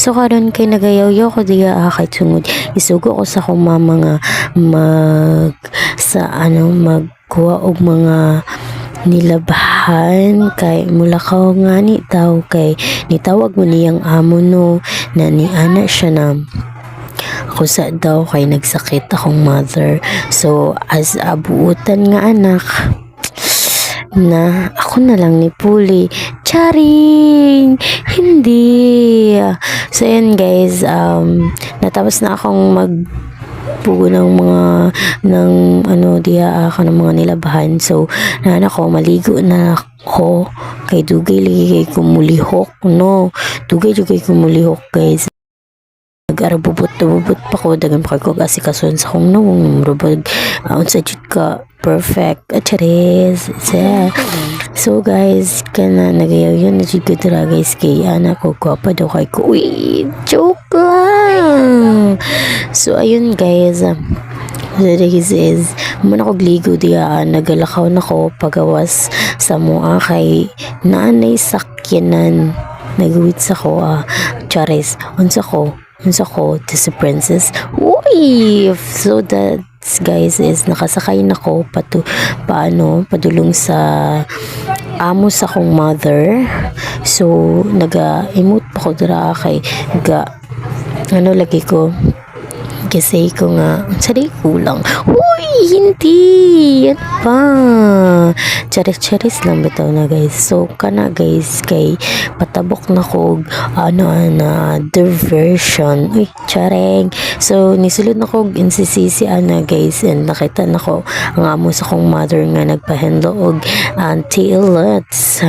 So karon kay nagayaw-yaw ko diya kay tungod isugo ko sa akong mama nga magkuha og mga nilabhan kay mulakaw nga ni daw kay nitawag mo niyang amo no na ni ana siya na ako sa daw kay nagsakit akong mother. So as abuutan nga anak na ako na lang ni Puli. Charing! Hindi! So yan guys, natapos na akong pugo ng mga diya ako ng mga nilabahan. So nana ko maligo na ako kay dugay lagi kay kumulihok no dugay kumulihok guys. Nag-arabubot pa ko dagan pa ko kasi kason sa kong nawong rubag unsa jud ka perfect charis. So guys kana nagayaw yun na jud ko dira guys kay anak ko gwapa daw kay ko. Uy, joke lang. So ayun guys, this is muna ko gligo diya nagalakaw na ko pagawas sa mua kay naanay sakyanan nagawit sa ko charis unsa ko to si princess. Uy, so that's guys is nakasakay na ko padulong sa amo sa kong mother. So naga-emote pa ko dira kay lagi ko kasi ko nga sari kulang. Uy, hindi yan pa charis lang bitaw na guys. So kana guys kay patabok na ko diversion. Uy, charing. So nisulod na ko NCCC guys and nakita na ko ang amo sa kong mother nga nagpahandle og tailets.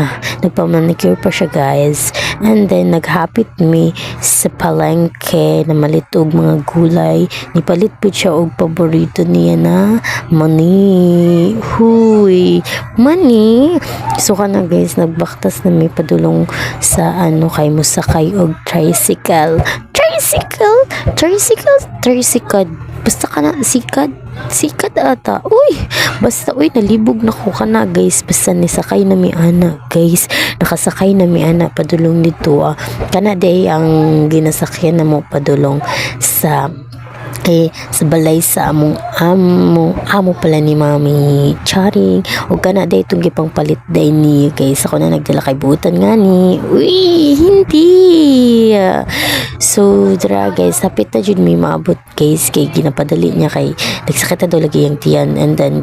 Nagpa-manicure pa siya guys. And then naghapit mi sa palengke na malitog mga gulay. Nipalit po siya og paborito niya na mani. Huy, mani. So kana guys nagbaktas na may padulong sa kay musakay og tricycle. Basta kana sikat ata. Uy, basta nalibog na ko kana guys. Basta nisakay na mi ana guys. Nakasakay na mi ana padulong dito kana day ang ginasakyan na mo padulong sa balay sa among amo pala ni Mami Charing o kana day itong gipang palit day ni guys ako na nagdala kay buutan nga ni. Uy, hindi. So dra guys hapit na jud may maabot guys kay ginapadali niya kay nagsakit na daw lagi yung tiyan and then